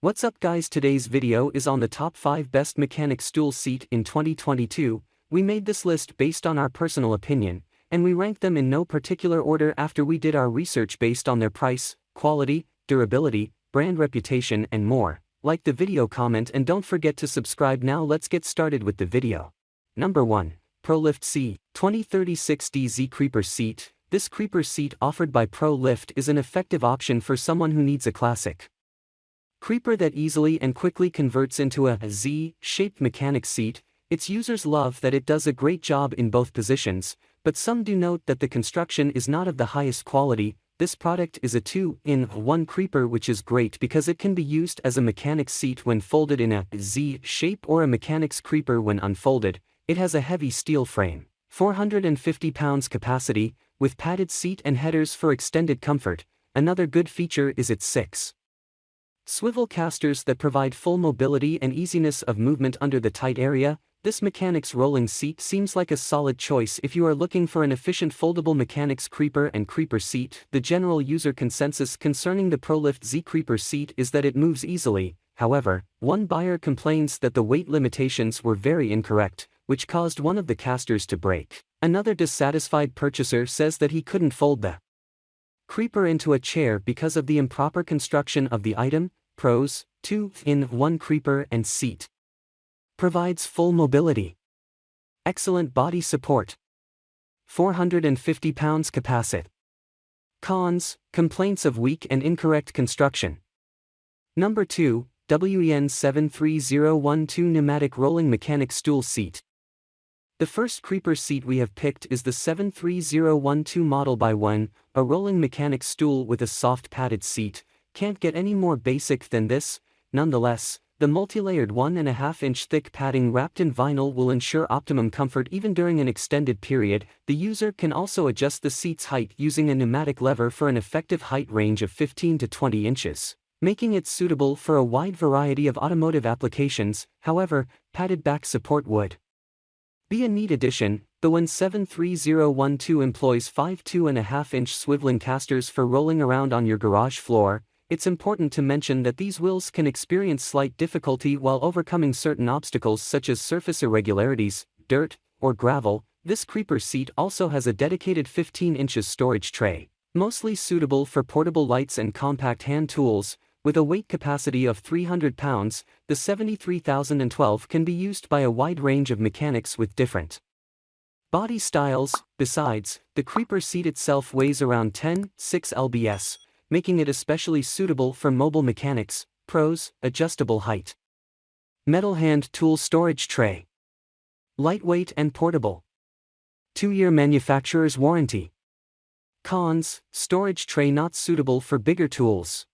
What's up guys, today's video is on the top 5 best mechanic stool seat in 2022. We made this list based on our personal opinion, and we ranked them in no particular order after we did our research based on their price, quality, durability, brand reputation and more. Like the video, comment and don't forget to subscribe. Now let's get started with the video. Number 1. Prolift C 2036DZ Creeper Seat. This creeper seat offered by Prolift is an effective option for someone who needs a classic creeper that easily and quickly converts into a Z-shaped mechanic seat. Its users love that it does a great job in both positions, but some do note that the construction is not of the highest quality. This product is a 2-in-1 creeper, which is great because it can be used as a mechanic's seat when folded in a Z shape or a mechanic's creeper when unfolded. It has a heavy steel frame, 450 pounds capacity, with padded seat and headers for extended comfort. Another good feature is its 6 swivel casters that provide full mobility and easiness of movement under the tight area. This mechanic's rolling seat seems like a solid choice if you are looking for an efficient foldable mechanic's creeper and creeper seat. The general user consensus concerning the Prolift Z creeper seat is that it moves easily. However, one buyer complains that the weight limitations were very incorrect, which caused one of the casters to break. Another dissatisfied purchaser says that he couldn't fold the creeper into a chair because of the improper construction of the item. Pros: 2-in-1 creeper and seat. Provides full mobility. Excellent body support. 450 pounds capacity. Cons: complaints of weak and incorrect construction. Number 2, WEN 73012 Pneumatic Rolling Mechanic Stool Seat. The first creeper seat we have picked is the 73012 model by WEN, a rolling mechanic stool with a soft padded seat. Can't get any more basic than this. Nonetheless, the multi-layered 1.5-inch thick padding wrapped in vinyl will ensure optimum comfort even during an extended period. The user can also adjust the seat's height using a pneumatic lever for an effective height range of 15 to 20 inches, making it suitable for a wide variety of automotive applications. However, padded back support would be a neat addition. The WEN 73012 employs 5 2.5-inch swiveling casters for rolling around on your garage floor. It's important to mention that these wheels can experience slight difficulty while overcoming certain obstacles such as surface irregularities, dirt, or gravel. This creeper seat also has a dedicated 15 inches storage tray, mostly suitable for portable lights and compact hand tools. With a weight capacity of 300 pounds, the 73012 can be used by a wide range of mechanics with different body styles. Besides, the creeper seat itself weighs around 10.6 lbs, making it especially suitable for mobile mechanics. Pros: adjustable height. Metal hand tool storage tray. Lightweight and portable. 2-year manufacturer's warranty. Cons: storage tray not suitable for bigger tools.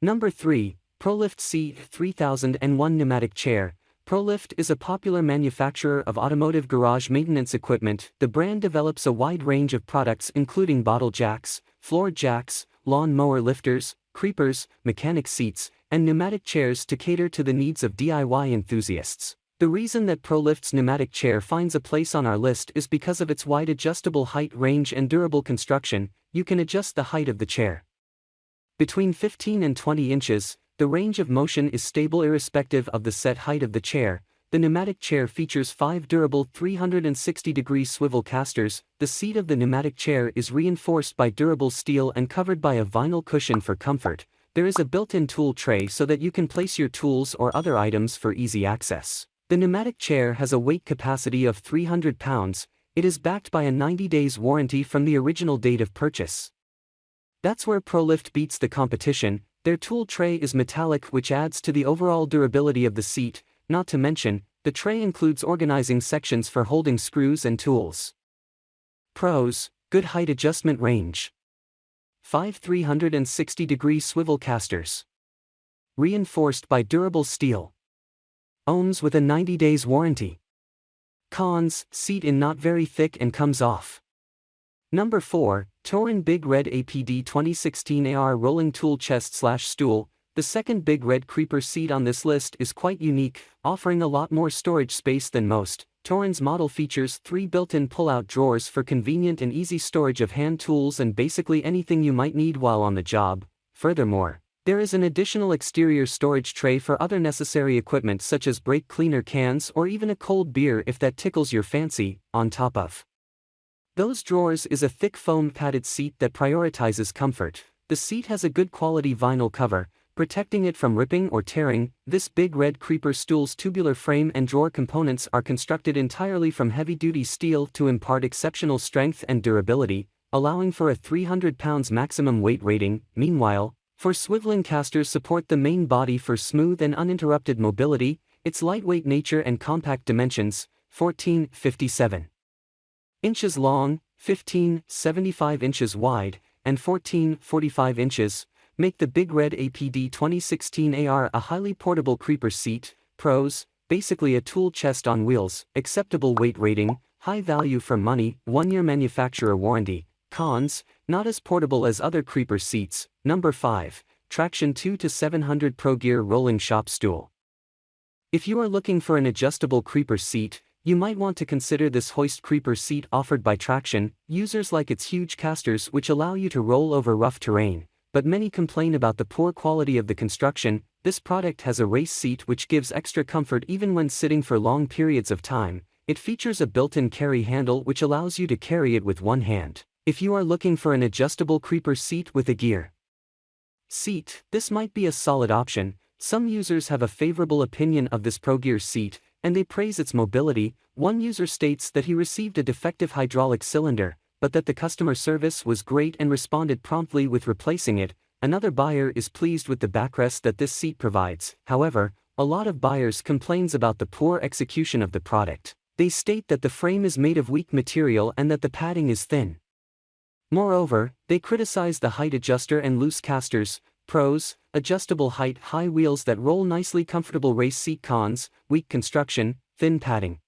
Number 3, Prolift C 3001 Pneumatic Chair. Prolift is a popular manufacturer of automotive garage maintenance equipment. The brand develops a wide range of products including bottle jacks, floor jacks, lawn mower lifters, creepers, mechanic seats, and pneumatic chairs to cater to the needs of DIY enthusiasts. The reason that Prolift's pneumatic chair finds a place on our list is because of its wide adjustable height range and durable construction. You can adjust the height of the chair between 15 and 20 inches, the range of motion is stable irrespective of the set height of the chair. The pneumatic chair features 5 durable 360-degree swivel casters. The seat of the pneumatic chair is reinforced by durable steel and covered by a vinyl cushion for comfort. There is a built-in tool tray so that you can place your tools or other items for easy access. The pneumatic chair has a weight capacity of 300 pounds. It is backed by a 90 days warranty from the original date of purchase. That's where Prolift beats the competition. Their tool tray is metallic, which adds to the overall durability of the seat. Not to mention, the tray includes organizing sections for holding screws and tools. Pros: good height adjustment range. 5 360-degree swivel casters. Reinforced by durable steel. Ohms with a 90 days warranty. Cons: seat in not very thick and comes off. Number 4, Big Red APD 2016 AR Rolling Tool Chest/Stool. The second Big Red creeper seat on this list is quite unique, offering a lot more storage space than most. Torin's model features 3 built-in pull-out drawers for convenient and easy storage of hand tools and basically anything you might need while on the job. Furthermore, There is an additional exterior storage tray for other necessary equipment such as brake cleaner cans or even a cold beer if that tickles your fancy. On top of those drawers is a thick foam padded seat that prioritizes comfort. The seat has a good quality vinyl cover, protecting it from ripping or tearing. This Big Red Creeper Stool's tubular frame and drawer components are constructed entirely from heavy-duty steel to impart exceptional strength and durability, allowing for a 300 pounds maximum weight rating. Meanwhile, for swiveling casters support the main body for smooth and uninterrupted mobility. Its lightweight nature and compact dimensions, 14.57 inches long, 15.75 inches wide, and 14.45 inches, make the Big Red APD 2016 AR a highly portable creeper seat. Pros: basically a tool chest on wheels, acceptable weight rating, high value for money, 1-year manufacturer warranty. Cons: not as portable as other creeper seats. Number 5, Traction 2 to 700 Pro Gear Rolling Shop Stool. If you are looking for an adjustable creeper seat, you might want to consider this hoist creeper seat offered by Traction. Users like its huge casters which allow you to roll over rough terrain, but many complain about the poor quality of the construction. This product has a race seat which gives extra comfort even when sitting for long periods of time. It features a built-in carry handle which allows you to carry it with one hand. If you are looking for an adjustable creeper seat with a gear seat, this might be a solid option. Some users have a favorable opinion of this Pro Gear seat, and they praise its mobility. One user states that he received a defective hydraulic cylinder, but that the customer service was great and responded promptly with replacing it. Another buyer is pleased with the backrest that this seat provides. However, a lot of buyers complains about the poor execution of the product. They state that the frame is made of weak material and that the padding is thin. Moreover, they criticize the height adjuster and loose casters. Pros: adjustable height, high wheels that roll nicely, comfortable race seat. Cons: weak construction, thin padding.